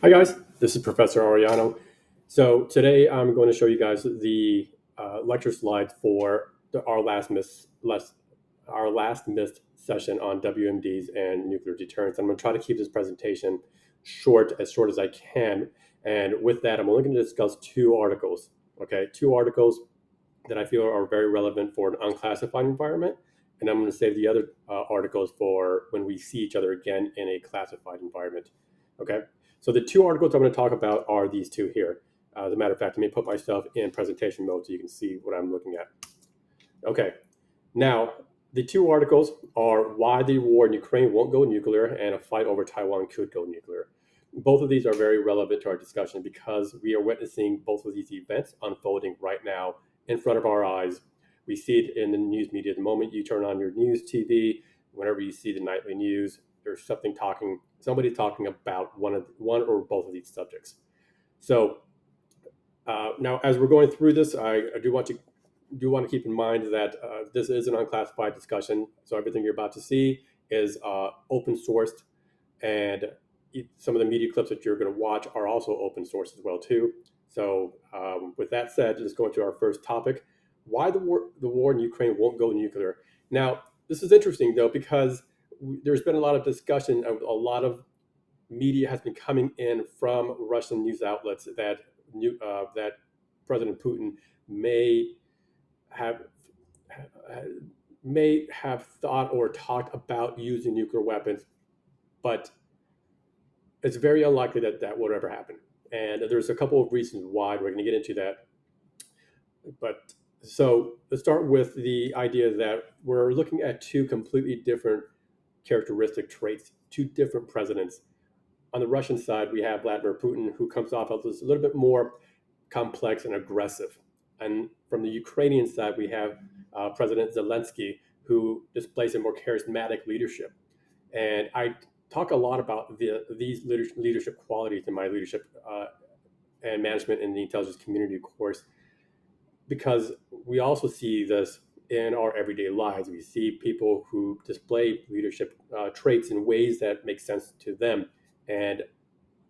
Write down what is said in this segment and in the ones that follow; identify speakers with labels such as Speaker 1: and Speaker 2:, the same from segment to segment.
Speaker 1: Hi guys, this is Professor Ariano. So today I'm going to show you guys the lecture slides for our last missed session on WMDs and nuclear deterrence. I'm going to try to keep this presentation short as I can. And with that, I'm only going to discuss two articles. Okay, two articles that I feel are very relevant for an unclassified environment, and I'm going to save the other articles for when we see each other again in a classified environment. Okay, so the two articles I'm going to talk about are these two here. As a matter of fact, let me put myself in presentation mode so you can see what I'm looking at. Okay, now the two articles are why the war in Ukraine won't go nuclear and a fight over Taiwan could go nuclear. Both of these are very relevant to our discussion because we are witnessing both of these events unfolding right now in front of our eyes. We see it in the news media. The moment you turn on your news TV, whenever you see the nightly news, there's somebody talking about one or both of these subjects. So now, as we're going through this, I do want to keep in mind that this is an unclassified discussion. So everything you're about to see is open sourced, and some of the media clips that you're going to watch are also open source as well too. So with that said, let's go into our first topic: why the war in Ukraine won't go nuclear. Now, this is interesting though because there's been a lot of discussion. A lot of media has been coming in from Russian news outlets that President Putin may have thought or talked about using nuclear weapons, but it's very unlikely that that would ever happen. And there's a couple of reasons why. We're going to get into that. But so let's start with the idea that we're looking at two completely different characteristic traits, two different presidents. On the Russian side, we have Vladimir Putin, who comes off as a little bit more complex and aggressive. And from the Ukrainian side, we have President Zelensky, who displays a more charismatic leadership. And I talk a lot about these leadership qualities in my leadership and management in the intelligence community course, because we also see this in our everyday lives. We see people who display leadership traits in ways that make sense to them. And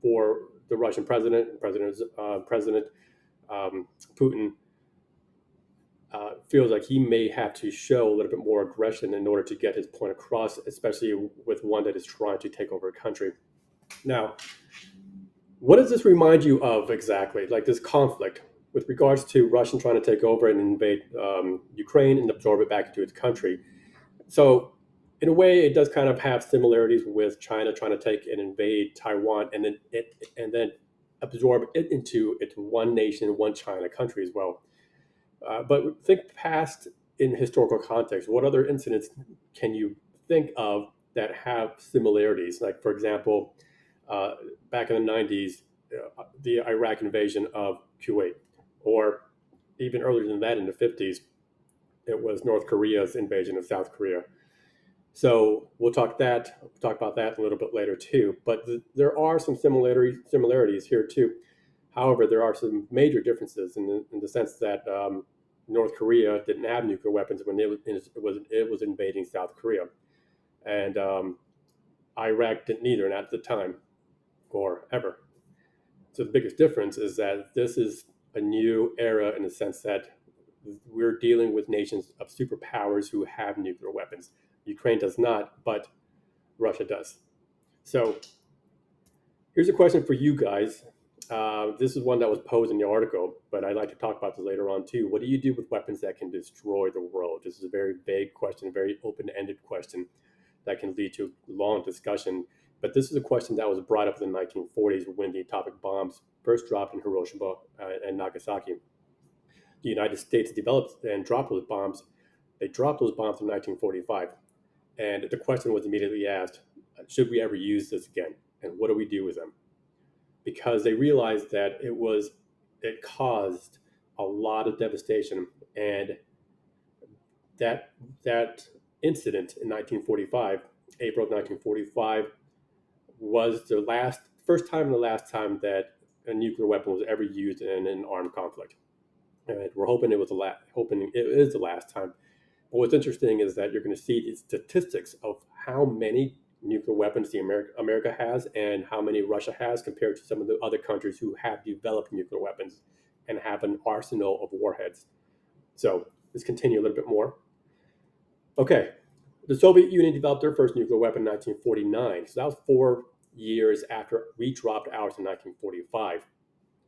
Speaker 1: for the Russian President Putin, feels like he may have to show a little bit more aggression in order to get his point across, especially with one that is trying to take over a country. Now, what does this remind you of exactly? Like this conflict with regards to Russia trying to take over and invade Ukraine and absorb it back into its country. So, in a way, it does kind of have similarities with China trying to take and invade Taiwan and then absorb it into its one nation, one China country as well. But think past in historical context. What other incidents can you think of that have similarities? Like, for example, uh, back in the 90s, the Iraq invasion of Kuwait, or even earlier than that in the 50s, it was North Korea's invasion of South Korea. So we'll talk about that a little bit later too. But there are some similarities here too. However, there are some major differences in the sense that North Korea didn't have nuclear weapons when it was invading South Korea, and Iraq didn't either, not at the time or ever. So the biggest difference is that this is a new era in the sense that we're dealing with nations of superpowers who have nuclear weapons. Ukraine does not, but Russia does. So here's a question for you guys. This is one that was posed in the article, but I'd like to talk about this later on too. What do you do with weapons that can destroy the world? This is a very vague question, a very open-ended question that can lead to long discussion. But this is a question that was brought up in the 1940s when the atomic bombs first dropped in Hiroshima and Nagasaki. The United States developed and dropped those bombs. They dropped those bombs in 1945. And the question was immediately asked, should we ever use this again? And what do we do with them? Because they realized that it caused a lot of devastation, and that incident in 1945, April of 1945, was the first time and the last time that a nuclear weapon was ever used in an armed conflict. And we're hoping it is the last time. But what's interesting is that you're going to see the statistics of how many nuclear weapons America has and how many Russia has compared to some of the other countries who have developed nuclear weapons and have an arsenal of warheads. So let's continue a little bit more. Okay, the Soviet Union developed their first nuclear weapon in 1949. So that was 4 years after we dropped ours in 1945.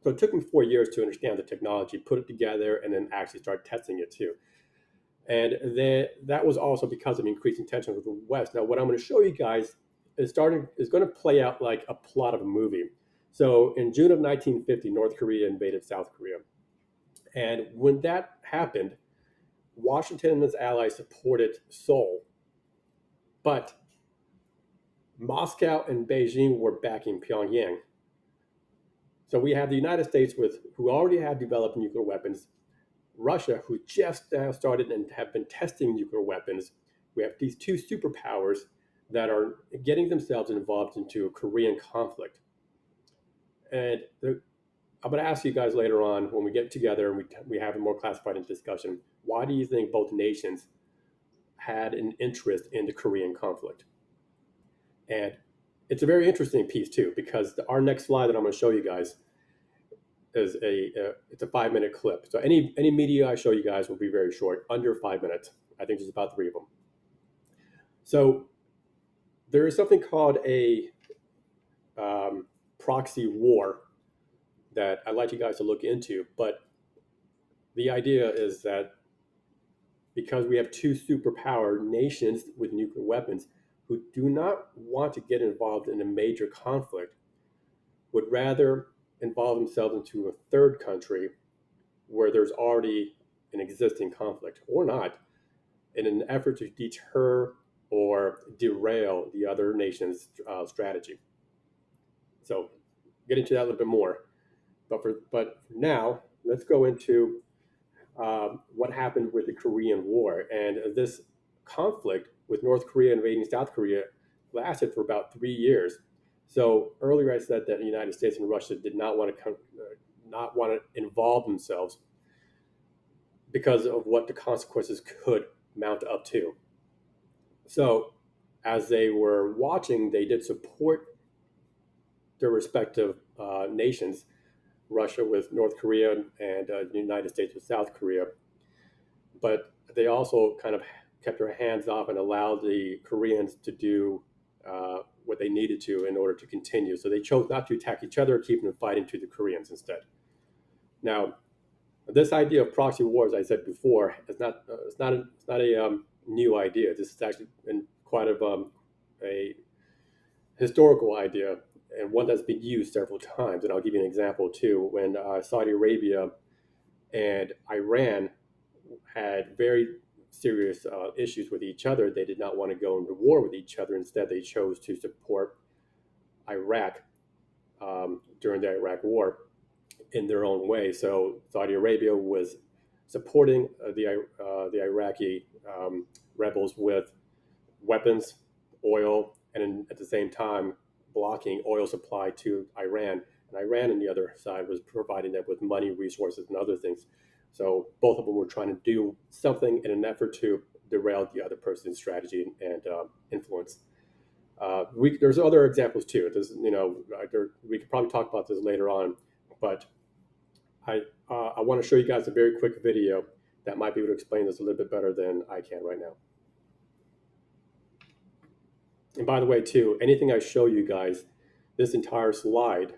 Speaker 1: So it took me 4 years to understand the technology, put it together, and then actually start testing it too. And that was also because of increasing tension with the West. Now, what I'm going to show you guys is going to play out like a plot of a movie. So in June of 1950, North Korea invaded South Korea. And when that happened, Washington and its allies supported Seoul, but Moscow and Beijing were backing Pyongyang. So we have the United States who already have developed nuclear weapons, Russia, who just now started and have been testing nuclear weapons. We have these two superpowers that are getting themselves involved into a Korean conflict. And I'm going to ask you guys later on when we get together and we have a more classified discussion, why do you think both nations had an interest in the Korean conflict? And it's a very interesting piece too, because our next slide that I'm going to show you guys is it's a 5-minute clip. So any media I show you guys will be very short, under 5 minutes. I think there's about 3 of them. So there is something called a proxy war that I'd like you guys to look into. But the idea is that because we have two superpower nations with nuclear weapons who do not want to get involved in a major conflict, would rather involve themselves into a third country where there's already an existing conflict or not, in an effort to deter or derail the other nation's strategy. So get into that a little bit more. But for now, let's go into what happened with the Korean War. And this conflict with North Korea invading South Korea lasted for about 3 years. So earlier I said that the United States and Russia did not want to involve themselves because of what the consequences could mount up to. So as they were watching, they did support their respective nations, Russia with North Korea and the United States with South Korea. But they also kind of kept their hands off and allowed the Koreans to do what they needed to in order to continue. So they chose not to attack each other, keeping them fighting to the Koreans instead. Now, this idea of proxy wars, I said before, it's not a new idea. This has actually been quite a historical idea and one that's been used several times. And I'll give you an example too. When Saudi Arabia and Iran had very serious issues with each other, they did not want to go into war with each other. Instead, they chose to support Iraq during the Iraq War in their own way. So Saudi Arabia was supporting the Iraqi rebels with weapons, oil, and at the same time blocking oil supply to Iran. And Iran, on the other side, was providing them with money, resources, and other things. So both of them were trying to do something in an effort to derail the other person's strategy and influence. There's other examples too. We could probably talk about this later on, but I want to show you guys a very quick video that might be able to explain this a little bit better than I can right now. And by the way, too, anything I show you guys, this entire slide,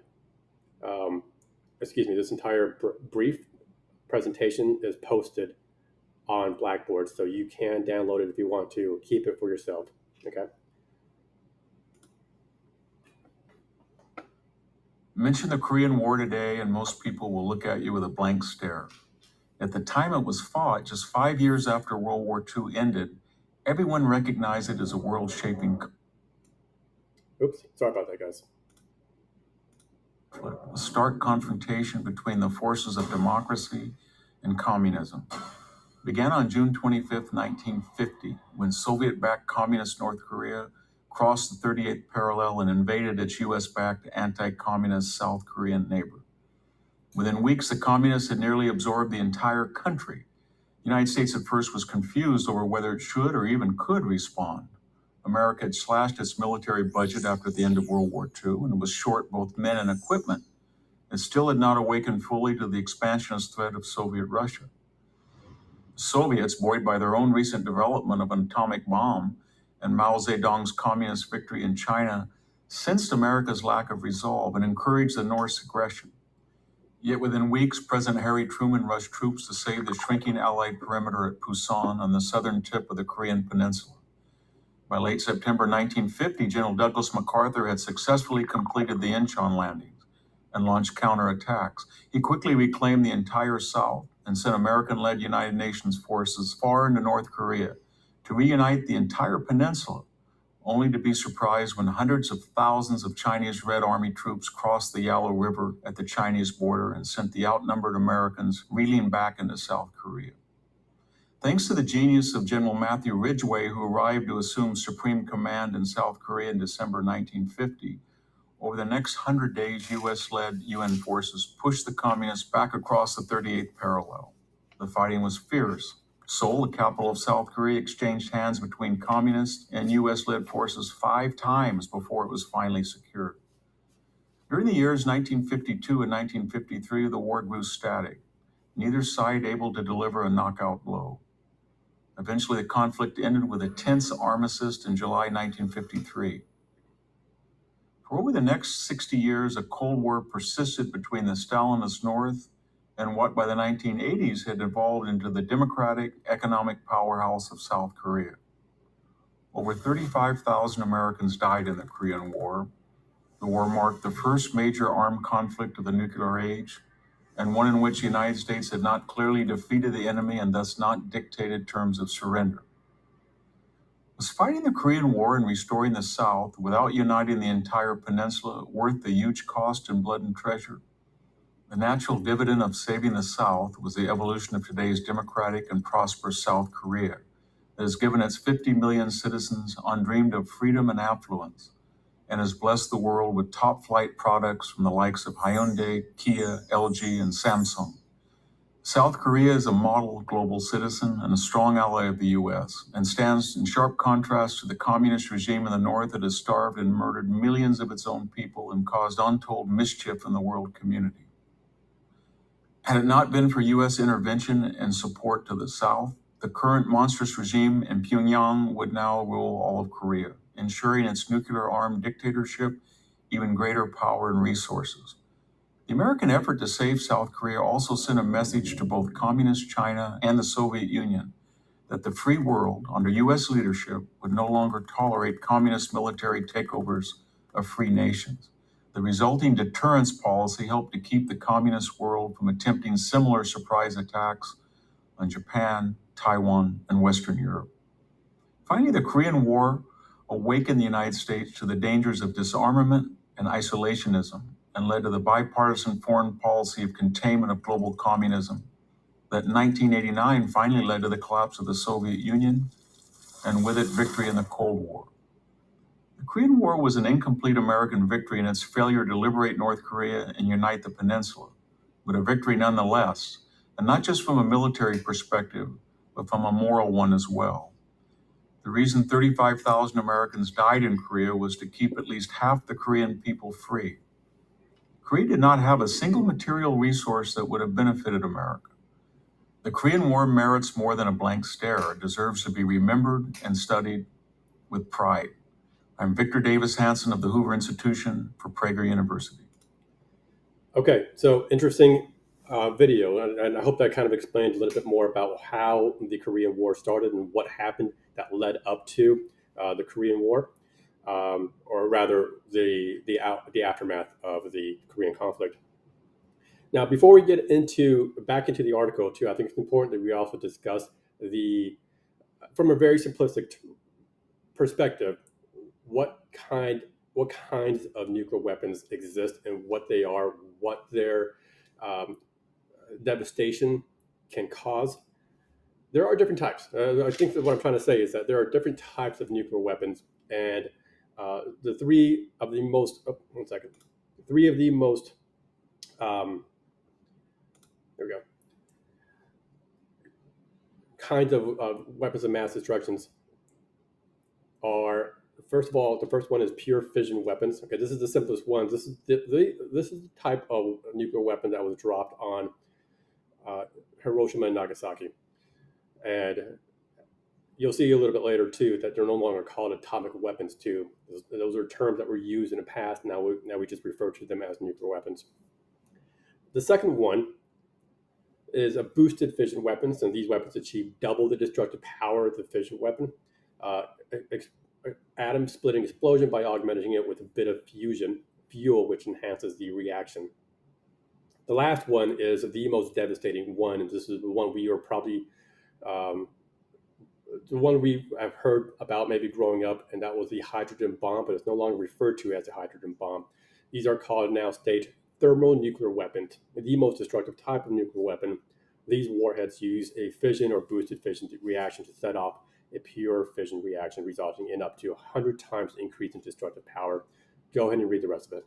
Speaker 1: this entire brief presentation is posted on Blackboard, so you can download it if you want to. Keep it for yourself, okay?
Speaker 2: Mention the Korean War today, and most people will look at you with a blank stare. At the time it was fought, just 5 years after World War II ended, everyone recognized it as a world-shaping.
Speaker 1: Oops, sorry about that, guys.
Speaker 2: A stark confrontation between the forces of democracy and communism. Began on June 25, 1950, when Soviet-backed communist North Korea crossed the 38th parallel and invaded its US-backed anti-communist South Korean neighbor. Within weeks, the communists had nearly absorbed the entire country. The United States at first was confused over whether it should or even could respond. America had slashed its military budget after the end of World War II and was short both men and equipment. It still had not awakened fully to the expansionist threat of Soviet Russia. The Soviets, buoyed by their own recent development of an atomic bomb and Mao Zedong's communist victory in China, sensed America's lack of resolve and encouraged the North's aggression. Yet within weeks, President Harry Truman rushed troops to save the shrinking Allied perimeter at Pusan on the southern tip of the Korean Peninsula. By late September 1950, General Douglas MacArthur had successfully completed the Incheon landings and launched counterattacks. He quickly reclaimed the entire South and sent American-led United Nations forces far into North Korea to reunite the entire peninsula, only to be surprised when hundreds of thousands of Chinese Red Army troops crossed the Yalu River at the Chinese border and sent the outnumbered Americans reeling back into South Korea. Thanks to the genius of General Matthew Ridgway, who arrived to assume supreme command in South Korea in December 1950, over the next 100 days, U.S.-led UN forces pushed the communists back across the 38th parallel. The fighting was fierce. Seoul, the capital of South Korea, exchanged hands between communist and U.S.-led forces 5 times before it was finally secured. During the years 1952 and 1953, the war grew static, neither side able to deliver a knockout blow. Eventually, the conflict ended with a tense armistice in July 1953. For over the next 60 years, a Cold War persisted between the Stalinist North and what by the 1980s had evolved into the democratic economic powerhouse of South Korea. Over 35,000 Americans died in the Korean War. The war marked the first major armed conflict of the nuclear age, and one in which the United States had not clearly defeated the enemy and thus not dictated terms of surrender. Was fighting the Korean War and restoring the South without uniting the entire peninsula worth the huge cost in blood and treasure? The natural dividend of saving the South was the evolution of today's democratic and prosperous South Korea that has given its 50 million citizens undreamed of freedom and affluence, and has blessed the world with top-flight products from the likes of Hyundai, Kia, LG, and Samsung. South Korea is a model global citizen and a strong ally of the U.S., and stands in sharp contrast to the communist regime in the North that has starved and murdered millions of its own people and caused untold mischief in the world community. Had it not been for U.S. intervention and support to the South, the current monstrous regime in Pyongyang would now rule all of Korea, ensuring its nuclear-armed dictatorship even greater power and resources. The American effort to save South Korea also sent a message to both Communist China and the Soviet Union that the free world, under U.S. leadership, would no longer tolerate communist military takeovers of free nations. The resulting deterrence policy helped to keep the communist world from attempting similar surprise attacks on Japan, Taiwan, and Western Europe. Finally, the Korean War awakened the United States to the dangers of disarmament and isolationism, and led to the bipartisan foreign policy of containment of global communism that in 1989 finally led to the collapse of the Soviet Union, and with it, victory in the Cold War. The Korean War was an incomplete American victory in its failure to liberate North Korea and unite the peninsula, but a victory nonetheless, and not just from a military perspective, but from a moral one as well. The reason 35,000 Americans died in Korea was to keep at least half the Korean people free. Korea did not have a single material resource that would have benefited America. The Korean War merits more than a blank stare. It deserves to be remembered and studied with pride. I'm Victor Davis Hanson of the Hoover Institution for Prager University.
Speaker 1: Okay, so interesting video, and I hope that kind of explained a little bit more about how the Korean War started and what happened that led up to the Korean War, or rather the aftermath of the Korean conflict. Now, before we get back into the article too, I think it's important that we also discuss from a very simplistic perspective, what kinds of nuclear weapons exist and what they are, what their devastation can cause. There are different types. I think that what I'm trying to say is that there are different types of nuclear weapons, and the three of the most there we go, kinds of weapons of mass destructions are, first of all, the first one is pure fission weapons. Okay, this is the simplest one. This is this is the type of nuclear weapon that was dropped on uh, Hiroshima and Nagasaki, and you'll see a little bit later too that they're no longer called atomic weapons too. Those are terms that were used in the past. Now we just refer to them as nuclear weapons. The second one is a boosted fission weapons, and these weapons achieve double the destructive power of the fission weapon. Uh, ex- Atom splitting explosion by augmenting it with a bit of fusion fuel, which enhances the reaction. The last one is the most devastating one, and this is the one we are probably um, the one we have heard about maybe growing up, and that was the hydrogen bomb, but it's no longer referred to as a hydrogen bomb. These are called now state thermonuclear weapons, the most destructive type of nuclear weapon. These warheads use a fission or boosted fission reaction to set off a pure fission reaction, resulting in up to 100 times increase in destructive power. Go ahead and read the rest of it.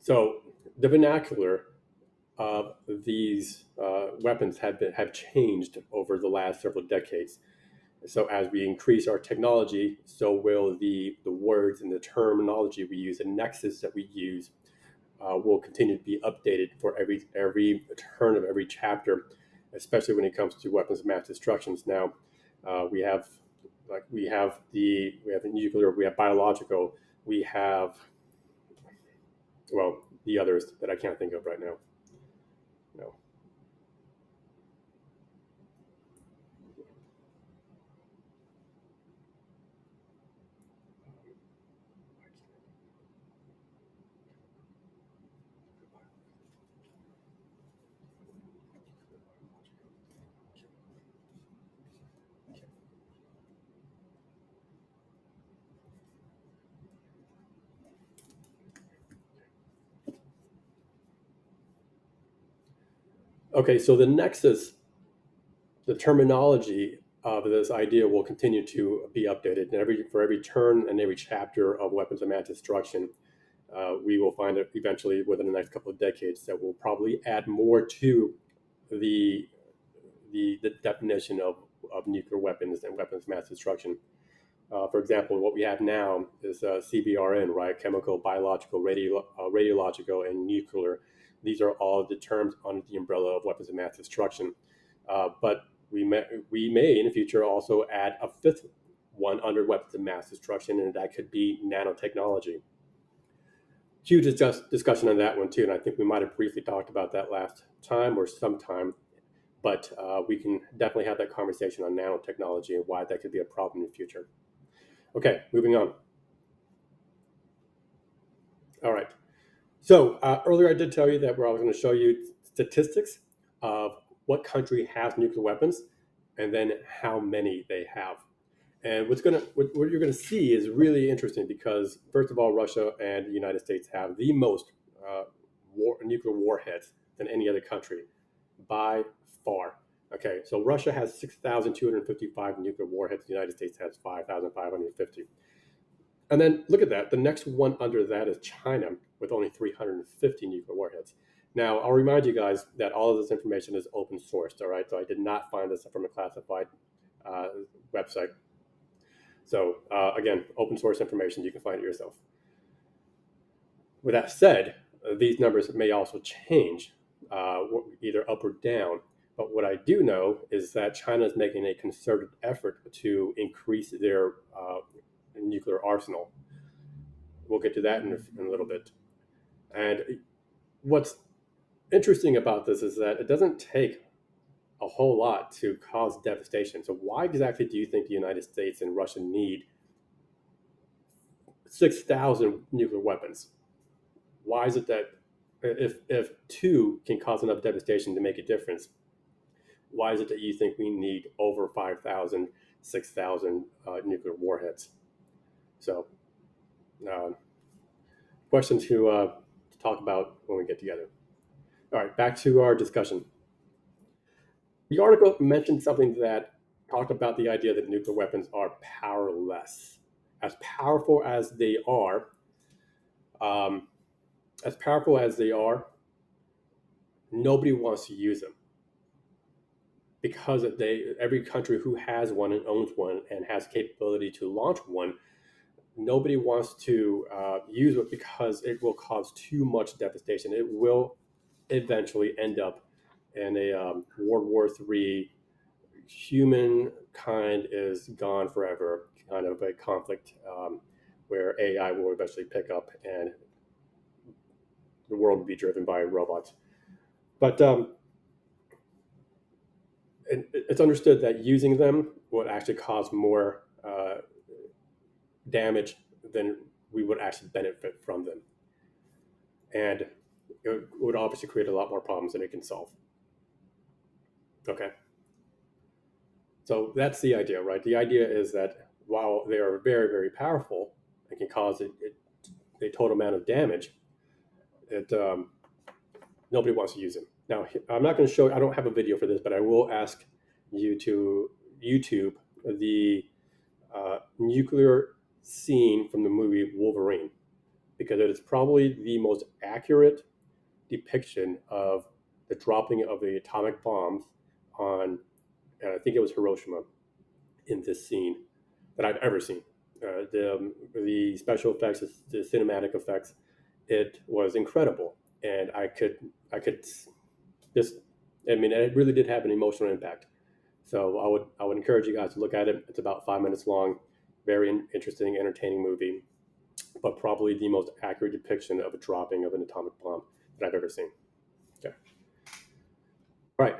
Speaker 1: So the vernacular of these weapons have changed over the last several decades. So as we increase our technology, so will the words and the terminology we use, the nexus that we use, will continue to be updated for every turn of every chapter, especially when it comes to weapons of mass destructions. Now, we have we have nuclear, we have biological, we have, well, the others that I can't think of right now. No. Okay, so the nexus, the terminology of this idea will continue to be updated. And for every turn and every chapter of weapons of mass destruction, we will find it eventually within the next couple of decades that will probably add more to the the definition of nuclear weapons and weapons of mass destruction. For example, what we have now is CBRN, right? Chemical, biological, radiological, and nuclear. These are all the terms under the umbrella of weapons of mass destruction. But we may in the future also add a fifth one under weapons of mass destruction, and that could be nanotechnology. Huge discussion on that one too, and I think we might have briefly talked about that last time or sometime. But we can definitely have that conversation on nanotechnology and why that could be a problem in the future. Okay, moving on. All right. So earlier I did tell you that I was going to show you statistics of what country has nuclear weapons and then how many they have. And what you're going to see is really interesting because first of all, Russia and the United States have the most nuclear warheads than any other country by far. Okay, so Russia has 6,255 nuclear warheads. The United States has 5,550. And then look at that. The next one under that is China with only 350 nuclear warheads. Now, I'll remind you guys that all of this information is open sourced, all right? So I did not find this from a classified uh, website. So again, open source information, you can find it yourself. With that said, these numbers may also change, either up or down. But what I do know is that China is making a concerted effort to increase their nuclear arsenal. We'll get to that in a little bit. And what's interesting about this is that it doesn't take a whole lot to cause devastation. So why exactly do you think the United States and Russia need 6,000 nuclear weapons? Why is it that if two can cause enough devastation to make a difference, why is it that you think we need over 5,000, 6,000 nuclear warheads? So, uh, question to talk about when we get together. All right, back to our discussion. The article mentioned something that talked about the idea that nuclear weapons are powerless. As powerful as they are, um, as powerful as they are, nobody wants to use them because every country who has one and owns one and has capability to launch one, nobody wants to use it because it will cause too much devastation. It will eventually end up in a World War III, humankind is gone forever kind of a conflict where AI will eventually pick up and the world will be driven by robots. But it's understood that using them would actually cause more damage than we would actually benefit from them. And it would obviously create a lot more problems than it can solve. Okay. So that's the idea, right? The idea is that while they are very, very powerful and can cause a total amount of damage, nobody wants to use them. Now, I'm not going to show, I don't have a video for this, but I will ask you to YouTube the nuclear scene from the movie Wolverine, because it is probably the most accurate depiction of the dropping of the atomic bombs on, I think it was Hiroshima, in this scene that I've ever seen. The special effects, the cinematic effects, it was incredible, and I could just, I mean, it really did have an emotional impact. So I would encourage you guys to look at it. It's about 5 minutes long, very interesting, entertaining movie, but probably the most accurate depiction of a dropping of an atomic bomb that I've ever seen. Okay. All right.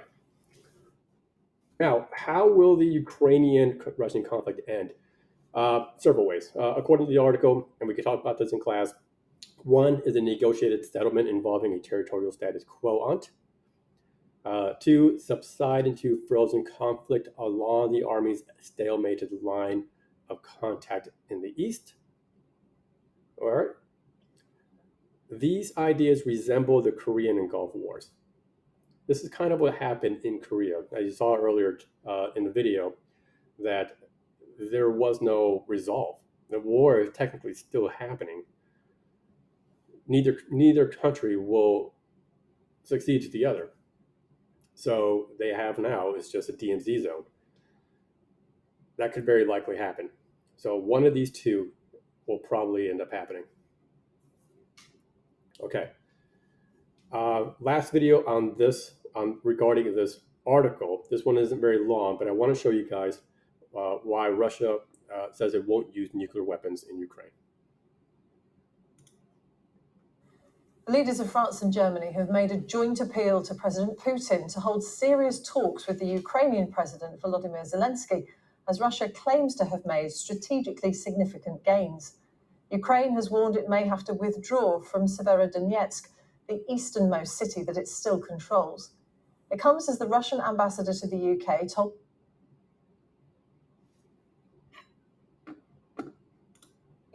Speaker 1: Now, how will the Ukrainian-Russian conflict end? Several ways. According to the article, and we can talk about this in class, one is a negotiated settlement involving a territorial status quo. Two, subside into frozen conflict along the Army's stalemated line of contact in the east. All right. These ideas resemble the Korean and Gulf Wars. This is kind of what happened in Korea. As you saw earlier in the video, that there was no resolve. The war is technically still happening. Neither country will succeed to the other. So they have now is just a DMZ zone. That could very likely happen. So one of these two will probably end up happening. Okay. Last video on this, regarding this article. This one isn't very long, but I want to show you guys why Russia says it won't use nuclear weapons in Ukraine.
Speaker 3: The leaders of France and Germany have made a joint appeal to President Putin to hold serious talks with the Ukrainian President Volodymyr Zelensky, as Russia claims to have made strategically significant gains. Ukraine has warned it may have to withdraw from Severodonetsk, the easternmost city that it still controls. It comes as the Russian ambassador to the UK told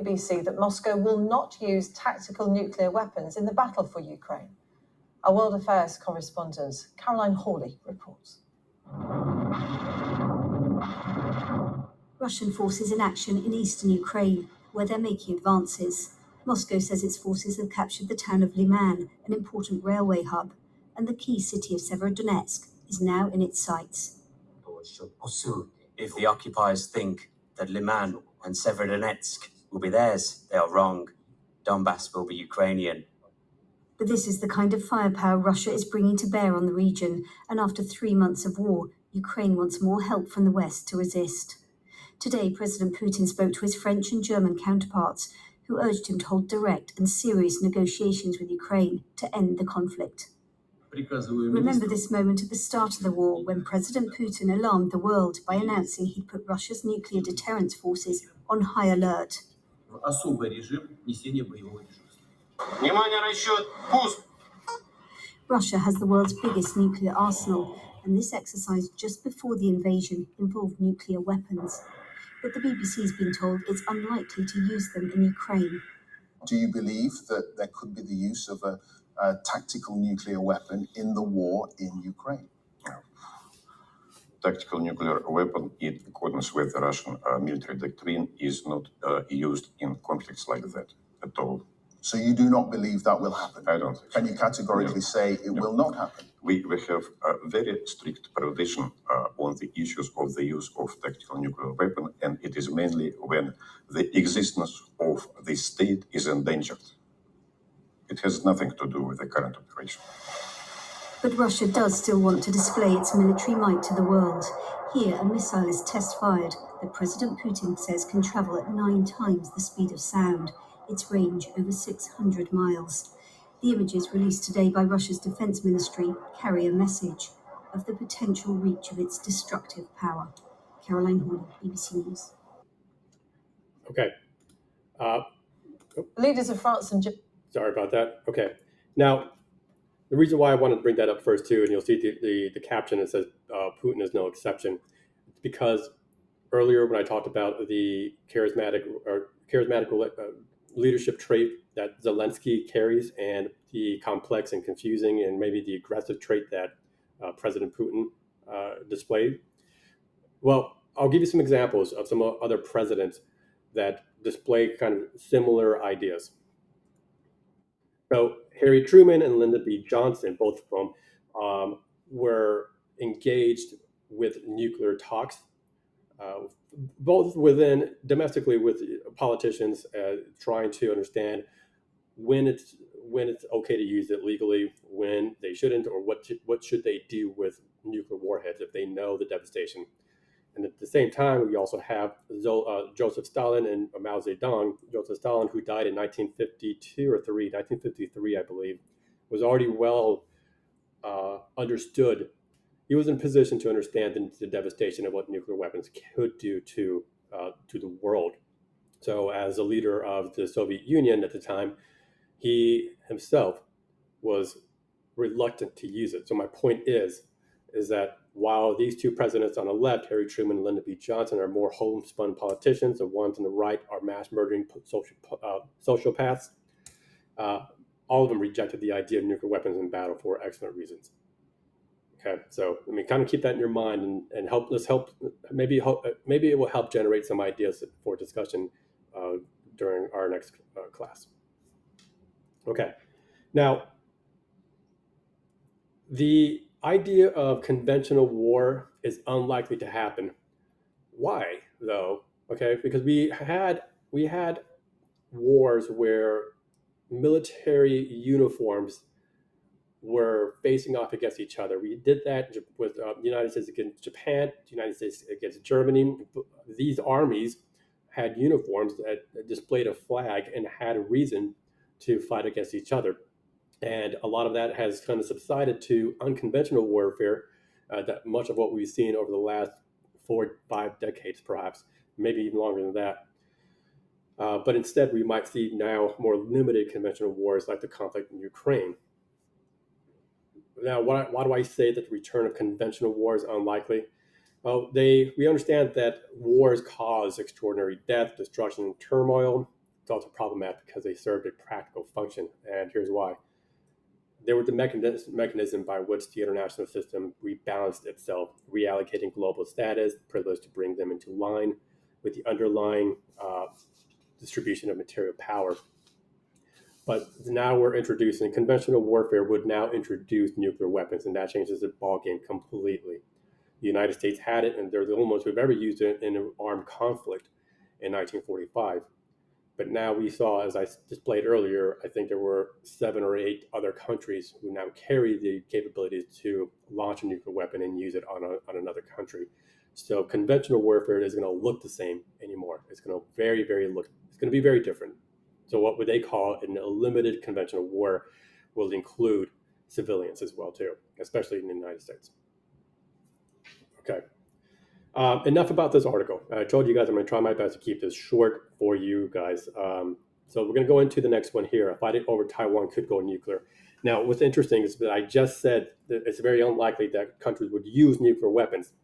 Speaker 3: BBC that Moscow will not use tactical nuclear weapons in the battle for Ukraine. Our World Affairs correspondent Caroline Hawley reports.
Speaker 4: Russian forces in action in eastern Ukraine, where they're making advances. Moscow says its forces have captured the town of Liman, an important railway hub, and the key city of Severodonetsk is now in its sights.
Speaker 5: If the occupiers think that Liman and Severodonetsk will be theirs, they are wrong. Donbass will be Ukrainian.
Speaker 4: But this is the kind of firepower Russia is bringing to bear on the region, and after 3 months of war, Ukraine wants more help from the West to resist. Today, President Putin spoke to his French and German counterparts, who urged him to hold direct and serious negotiations with Ukraine to end the conflict. Remember this moment at the start of the war, when President Putin alarmed the world by announcing he'd put Russia's nuclear deterrence forces on high alert. Russia has the world's biggest nuclear arsenal, and this exercise just before the invasion involved nuclear weapons. But the BBC's been told it's unlikely to use them in Ukraine.
Speaker 6: Do you believe that there could be the use of a tactical nuclear weapon in the war in Ukraine?
Speaker 7: Tactical nuclear weapon, in accordance with the Russian military doctrine, is not used in conflicts like that at all.
Speaker 6: So you do not believe that will happen?
Speaker 7: I don't think so.
Speaker 6: Can you categorically say it will not happen?
Speaker 7: We have a very strict prohibition on the issues of the use of tactical nuclear weapon, and it is mainly when the existence of the state is endangered. It has nothing to do with the current operation.
Speaker 4: But Russia does still want to display its military might to the world. Here, a missile is test-fired that President Putin says can travel at 9 times the speed of sound, its range over 600 miles. The images released today by Russia's defense ministry carry a message of the potential reach of its destructive power. Caroline Horn, BBC News.
Speaker 1: Okay.
Speaker 3: Leaders of France and
Speaker 1: Sorry about that. Okay. Now, the reason why I wanted to bring that up first too, and you'll see the caption that says Putin is no exception, it's because earlier when I talked about the charismatic leadership trait that Zelensky carries, and the complex and confusing and maybe the aggressive trait that President Putin displayed. Well, I'll give you some examples of some other presidents that display kind of similar ideas. So Harry Truman and Lyndon B. Johnson, both of them, were engaged with nuclear talks, both domestically with politicians, trying to understand when it's okay to use it legally, when they shouldn't, or what should they do with nuclear warheads if they know the devastation. And at the same time, we also have Joseph Stalin and Mao Zedong. Joseph Stalin, who died in 1953, I believe, was already well understood. He was in position to understand the devastation of what nuclear weapons could do to the world. So as a leader of the Soviet Union at the time, he himself was reluctant to use it. So my point is that while these two presidents on the left, Harry Truman and Lyndon B. Johnson, are more homespun politicians, the ones on the right are mass-murdering sociopaths, all of them rejected the idea of nuclear weapons in battle for excellent reasons. Okay, so I mean, kind of keep that in your mind, and maybe it will help generate some ideas for discussion during our next class. Okay, now the idea of conventional war is unlikely to happen. Why, though? Okay, because we had wars where military uniforms were facing off against each other. We did that with the United States against Japan, the United States against Germany. These armies had uniforms that displayed a flag and had a reason to fight against each other. And a lot of that has kind of subsided to unconventional warfare, that much of what we've seen over the last 4-5 decades, perhaps, maybe even longer than that. But instead, we might see now more limited conventional wars like the conflict in Ukraine. Now, why do I say that the return of conventional war is unlikely? Well, we understand that wars cause extraordinary death, destruction, and turmoil. It's also problematic because they served a practical function, and here's why. They were the mechanism by which the international system rebalanced itself, reallocating global status, privilege to bring them into line with the underlying distribution of material power. But now we're introducing conventional warfare would now introduce nuclear weapons, and that changes the ballgame completely. The United States had it, and they're the only ones who've ever used it in an armed conflict in 1945. But now we saw, as I displayed earlier, I think there were 7 or 8 other countries who now carry the capabilities to launch a nuclear weapon and use it on another country. So conventional warfare isn't going to look the same anymore. It's going to it's going to be very different. So what would they call a limited conventional war will include civilians as well too, especially in the United States. Okay. Enough about this article. I told you guys I'm going to try my best to keep this short for you guys. So we're going to go into the next one here. A fight over Taiwan could go nuclear. Now, what's interesting is that I just said that it's very unlikely that countries would use nuclear weapons.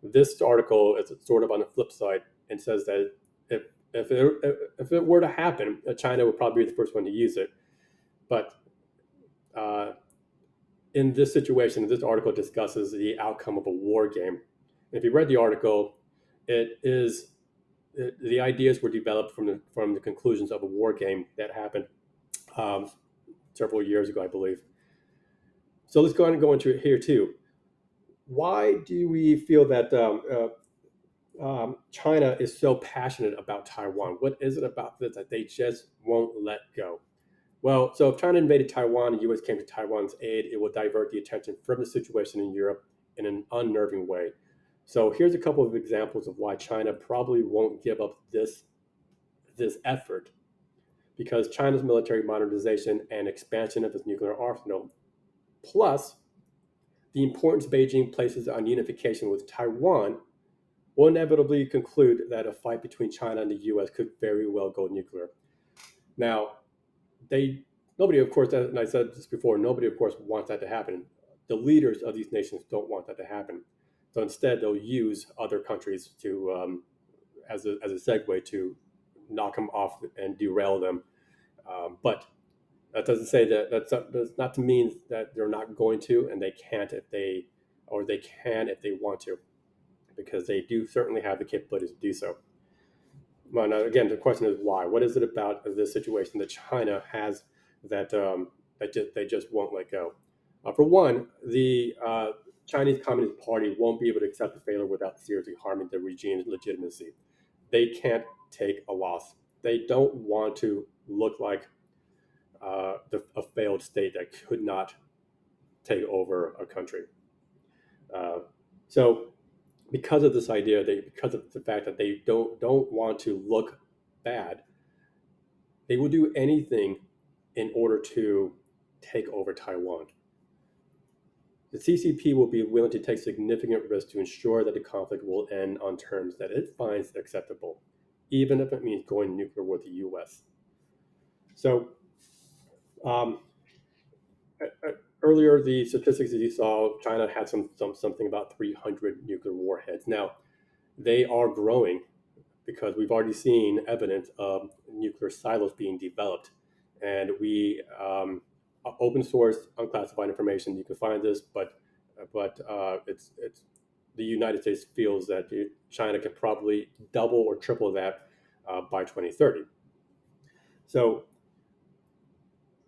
Speaker 1: This article is sort of on the flip side and says that if it were to happen, China would probably be the first one to use it. But in this situation, this article discusses the outcome of a war game. If you read the article, the ideas were developed from the conclusions of a war game that happened several years ago, I believe. So let's go ahead and go into it here too. Why do we feel that China is so passionate about Taiwan? What is it about this that they just won't let go? Well, so if China invaded Taiwan and the U.S. came to Taiwan's aid, it will divert the attention from the situation in Europe in an unnerving way. So here's a couple of examples of why China probably won't give up this effort, because China's military modernization and expansion of its nuclear arsenal, plus the importance Beijing places on unification with Taiwan, will inevitably conclude that a fight between China and the U.S. could very well go nuclear. Now, nobody, of course, and I said this before, nobody, of course, wants that to happen. The leaders of these nations don't want that to happen. So instead, they'll use other countries to as a segue to knock them off and derail them. But that doesn't say that's not to mean that they're not going to, and they can't if they can if they want to, because they do certainly have the capabilities to do so. Well, now, again, the question is why? What is it about this situation that China has that they just won't let go? For one, the Chinese Communist Party won't be able to accept a failure without seriously harming the regime's legitimacy. They can't take a loss. They don't want to look like a failed state that could not take over a country. So because of this idea, because of the fact that they don't want to look bad, they will do anything in order to take over Taiwan. The CCP will be willing to take significant risks to ensure that the conflict will end on terms that it finds acceptable, even if it means going nuclear with the U.S. So earlier, the statistics that you saw, China had something about 300 nuclear warheads. Now, they are growing because we've already seen evidence of nuclear silos being developed, and we open source, unclassified information. You can find this, but it's the United States feels that China can probably double or triple that by 2030. So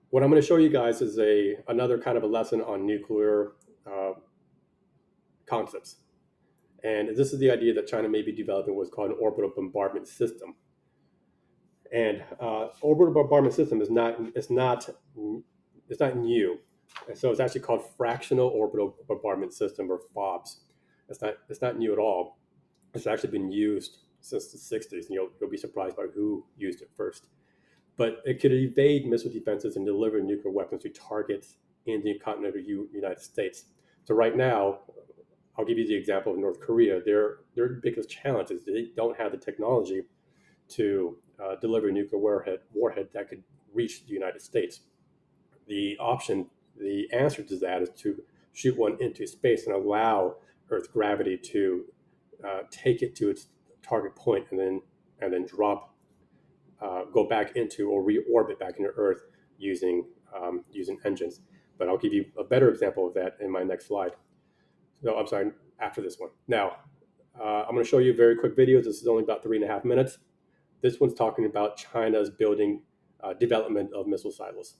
Speaker 1: what I'm going to show you guys is another kind of a lesson on nuclear concepts. And this is the idea that China may be developing what's called an orbital bombardment system. And orbital bombardment system is not new. So it's actually called fractional orbital bombardment system, or FOBS. It's not new at all. It's actually been used since the 60s, and you'll be surprised by who used it first. But it could evade missile defenses and deliver nuclear weapons to targets in the continental United States. So right now, I'll give you the example of North Korea. Their biggest challenge is they don't have the technology to deliver a nuclear warhead that could reach the United States. The answer to that is to shoot one into space and allow Earth's gravity to take it to its target point, and then drop, go back into, or reorbit back into Earth using engines. But I'll give you a better example of that in my next slide. No, I'm sorry, after this one. Now, I'm going to show you a very quick video. This is only about 3.5 minutes. This one's talking about China's development of missile silos.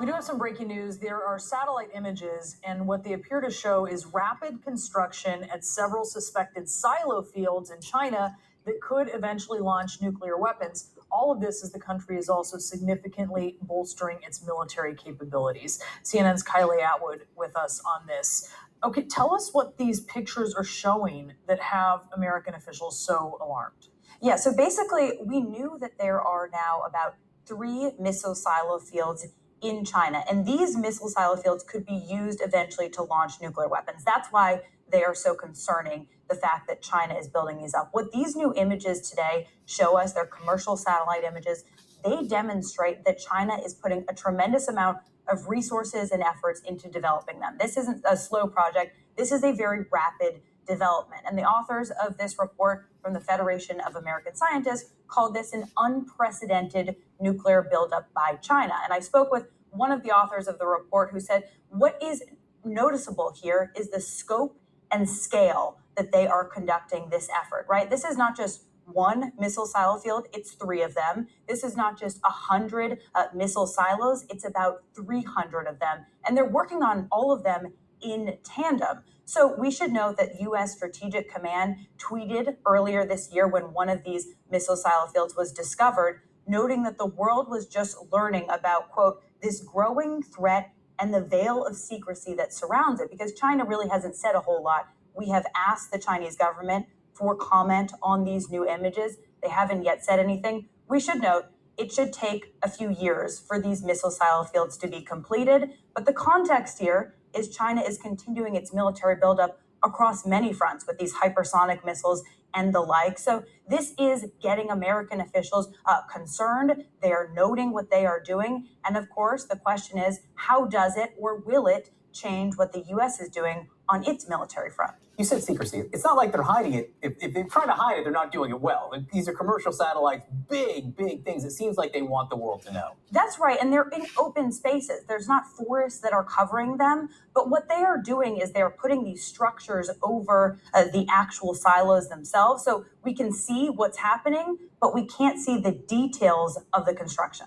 Speaker 3: We do have some breaking news. There are satellite images, and what they appear to show is rapid construction at several suspected silo fields in China that could eventually launch nuclear weapons. All of this as the country is also significantly bolstering its military capabilities. CNN's Kylie Atwood with us on this. Okay, tell us what these pictures are showing that have American officials so alarmed.
Speaker 8: Yeah, so basically, we knew that there are now about 3 missile silo fields in China, and these missile silo fields could be used eventually to launch nuclear weapons. That's why they are so concerning, the fact that China is building these up. What these new images today show us, they're commercial satellite images, they demonstrate that China is putting a tremendous amount of resources and efforts into developing them. This isn't a slow project. This is a very rapid development. And the authors of this report from the Federation of American Scientists called this an unprecedented nuclear buildup by China. And I spoke with one of the authors of the report who said, what is noticeable here is the scope and scale that they are conducting this effort, right? This is not just one missile silo field, it's 3 of them. This is not just 100 missile silos, it's about 300 of them. And they're working on all of them in tandem. So we should note that U.S. Strategic Command tweeted earlier this year when one of these missile silo fields was discovered, noting that the world was just learning about, quote, this growing threat and the veil of secrecy that surrounds it, because China really hasn't said a whole lot. We have asked the Chinese government for comment on these new images. They haven't yet said anything. We should note it should take a few years for these missile silo fields to be completed, but the context here is China is continuing its military buildup across many fronts with these hypersonic missiles and the like. So this is getting American officials concerned. They are noting what they are doing. And of course, the question is, how does it or will it change what the U.S. is doing on its military front?
Speaker 9: You said secrecy. It's not like they're hiding it. If they're trying to hide it, they're not doing it well. These are commercial satellites, big things. It seems like they want the world to know.
Speaker 8: That's right. And they're in open spaces. There's not forests that are covering them. But what they are doing is they're putting these structures over the actual silos themselves. So we can see what's happening, but we can't see the details of the construction.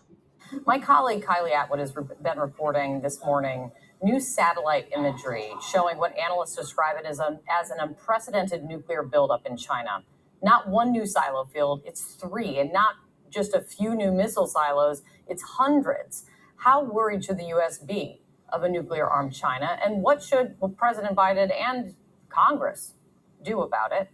Speaker 10: My colleague Kylie Atwood has been reporting this morning new satellite imagery showing what analysts describe it as an unprecedented nuclear buildup in China. Not one new silo field, it's 3, and not just a few new missile silos, it's hundreds. How worried should the U.S. be of a nuclear-armed China, and what should President Biden and Congress do about it?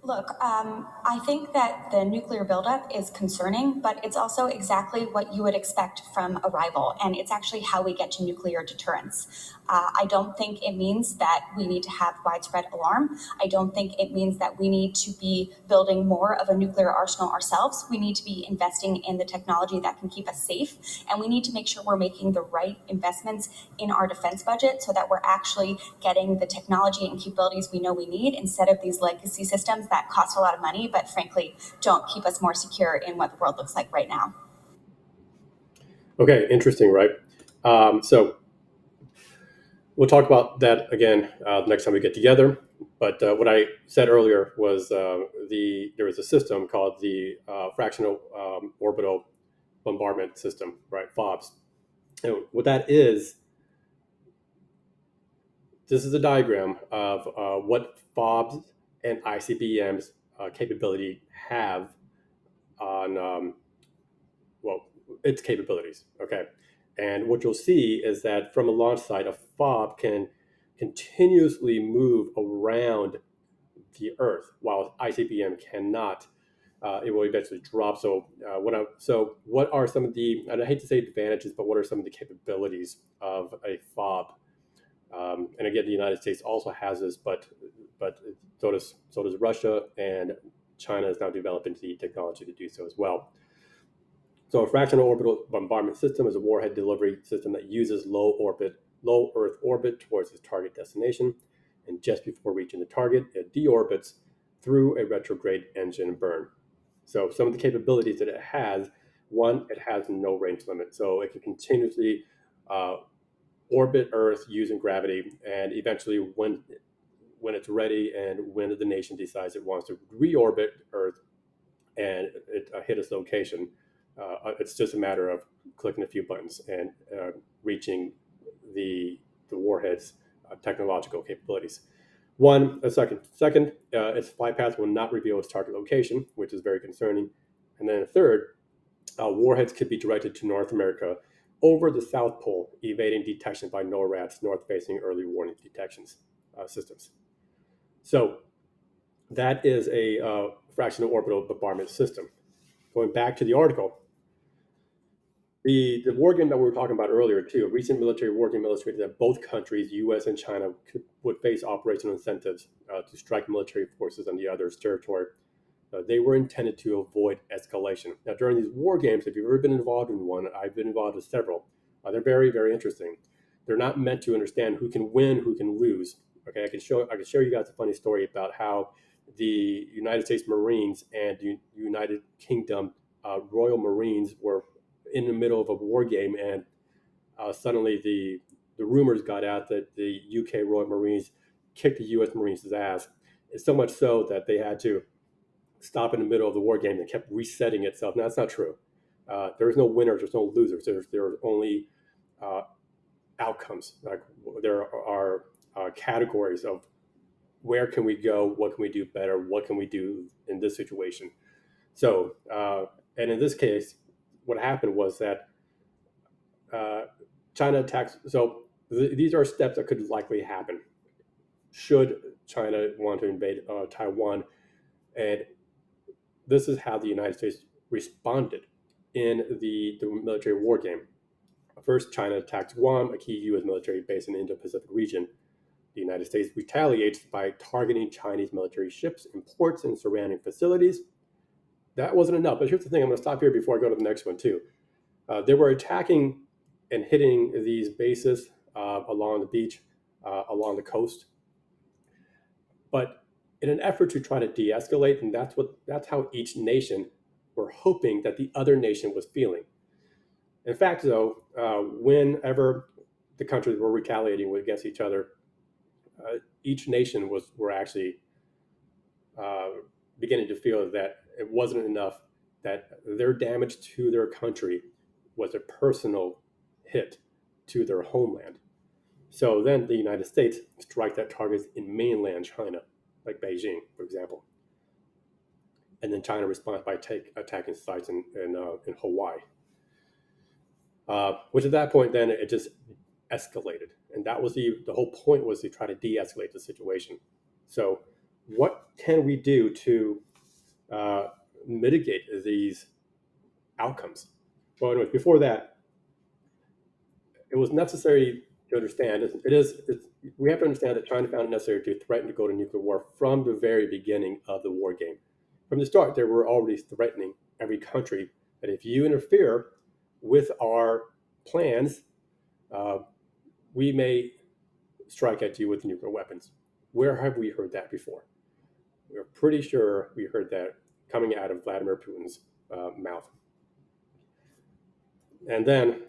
Speaker 11: Look, I think that the nuclear buildup is concerning, but it's also exactly what you would expect from a rival, and it's actually how we get to nuclear deterrence. I don't think it means that we need to have widespread alarm. I don't think it means that we need to be building more of a nuclear arsenal ourselves. We need to be investing in the technology that can keep us safe, and we need to make sure we're making the right investments in our defense budget so that we're actually getting the technology and capabilities we know we need instead of these legacy systems that cost a lot of money, but frankly, don't keep us more secure in what the world looks like right now.
Speaker 1: Okay, interesting, right? So we'll talk about that again next time we get together. But what I said earlier was there was a system called the Fractional Orbital Bombardment System, right? FOBS. And what that is, this is a diagram of what FOBS and ICBM's capability have on, its capabilities, okay? And what you'll see is that from a launch site, a FOB can continuously move around the Earth, while ICBM cannot. It will eventually drop. So what are some of the, and I hate to say advantages, but what are some of the capabilities of a FOB? And again, the United States also has this, but so does Russia, and China is now developing the technology to do so as well. So a fractional orbital bombardment system is a warhead delivery system that uses low Earth orbit towards its target destination, and just before reaching the target, it deorbits through a retrograde engine burn. So some of the capabilities that it has: one, it has no range limit, so it can continuously orbit Earth using gravity, and eventually when it's ready and when the nation decides it wants to reorbit Earth and it hit its location, it's just a matter of clicking a few buttons and reaching the warhead's technological capabilities. Second, its flight path will not reveal its target location, which is very concerning. And then third, warheads could be directed to North America over the South Pole, evading detection by NORAD's north-facing early warning detections systems. So that is a fractional orbital bombardment system. Going back to the article, the war game that we were talking about earlier too, a recent military war game illustrated that both countries, U.S. and China, would face operational incentives to strike military forces on the other's territory. They were intended to avoid escalation. Now, during these war games, if you've ever been involved in one, I've been involved in several. They're very, very interesting. They're not meant to understand who can win, who can lose. Okay, I can share you guys a funny story about how the United States Marines and United Kingdom Royal Marines were in the middle of a war game, and suddenly the rumors got out that the UK Royal Marines kicked the US Marines' ass. It's so much so that they had to stop in the middle of the war game and kept resetting itself. Now, that's not true. There's no winners, there's no losers. There are only outcomes. Like there are categories of where can we go, what can we do better, what can we do in this situation. So, and in this case, what happened was that China attacks. So these are steps that could likely happen should China want to invade Taiwan. And this is how the United States responded in the military war game. First, China attacked Guam, a key U.S. military base in the Indo-Pacific region. The United States retaliates by targeting Chinese military ships in ports and surrounding facilities. That wasn't enough. But here's the thing. I'm going to stop here before I go to the next one, too. They were attacking and hitting these bases along the beach, along the coast. But in an effort to try to de-escalate, and that's how each nation were hoping that the other nation was feeling. In fact, though, whenever the countries were retaliating against each other, each nation were actually beginning to feel that it wasn't enough, that their damage to their country was a personal hit to their homeland. So then the United States strike that targets in mainland China, like Beijing, for example. And then China responds by attacking sites in Hawaii. Which at that point, then it just escalated. And that was the whole point, was to try to de-escalate the situation. So what can we do to mitigate these outcomes? Well, anyways, before that, it was necessary to understand, we have to understand that China found it necessary to threaten to go to nuclear war from the very beginning of the war game. From the start, they were already threatening every country that if you interfere with our plans, we may strike at you with nuclear weapons. Where have we heard that before? We're pretty sure we heard that coming out of Vladimir Putin's mouth. And then,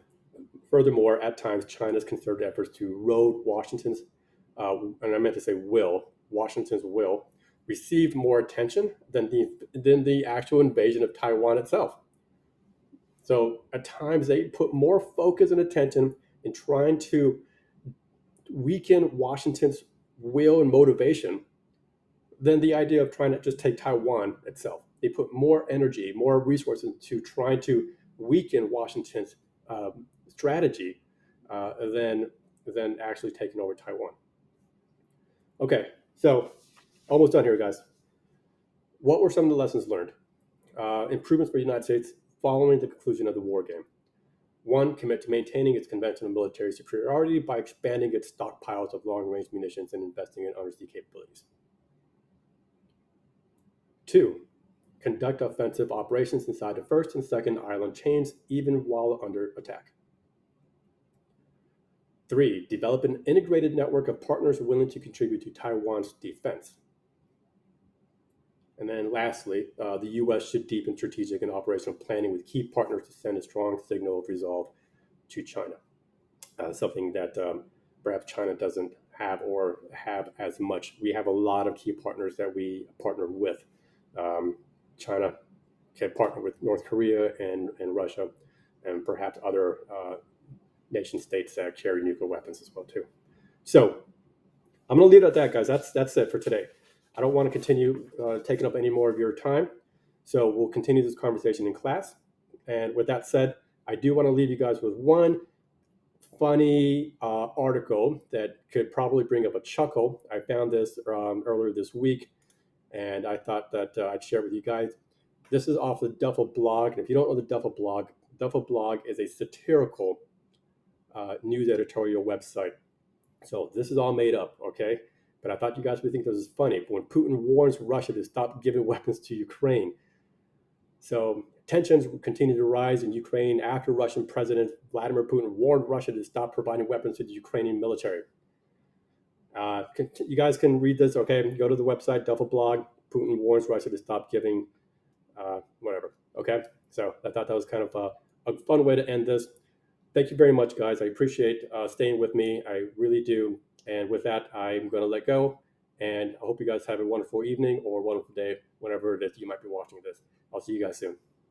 Speaker 1: furthermore, at times, China's concerted efforts to erode Washington's, and I meant to say Washington's will, received more attention than the actual invasion of Taiwan itself. So at times, they put more focus and attention in trying to weaken Washington's will and motivation than the idea of trying to just take Taiwan itself. They put more energy, more resources into trying to weaken Washington's strategy than actually taking over Taiwan. Okay, so almost done here, guys. What were some of the lessons learned? Improvements for the United States following the conclusion of the war game. 1, commit to maintaining its conventional military superiority by expanding its stockpiles of long-range munitions and investing in undersea capabilities. 2, conduct offensive operations inside the first and second island chains, even while under attack. 3, develop an integrated network of partners willing to contribute to Taiwan's defense. And then lastly, the U.S. should deepen strategic and operational planning with key partners to send a strong signal of resolve to China. Something that perhaps China doesn't have or have as much. We have a lot of key partners that we partner with. China can partner with North Korea and Russia, and perhaps other nation states that carry nuclear weapons as well too. So I'm going to leave it at that, guys. That's it for today. I don't want to continue taking up any more of your time, so we'll continue this conversation in class. And with that said, I do want to leave you guys with one funny article that could probably bring up a chuckle. I found this earlier this week, and I thought that I'd share it with you guys. This is off the Duffel blog. And if you don't know the Duffel blog is a satirical news editorial website. So this is all made up, okay? But I thought you guys would think this is funny. But when Putin warns Russia to stop giving weapons to Ukraine. So tensions continue to rise in Ukraine after Russian President Vladimir Putin warned Russia to stop providing weapons to the Ukrainian military. You guys can read this, okay? Go to the website, Duffel blog. Putin warns Russia to stop giving whatever, okay? So I thought that was kind of a fun way to end this. Thank you very much, guys. I appreciate staying with me. I really do. And with that, I'm going to let go And I hope you guys have a wonderful evening or a wonderful day, whenever it is you might be watching this. I'll see you guys soon.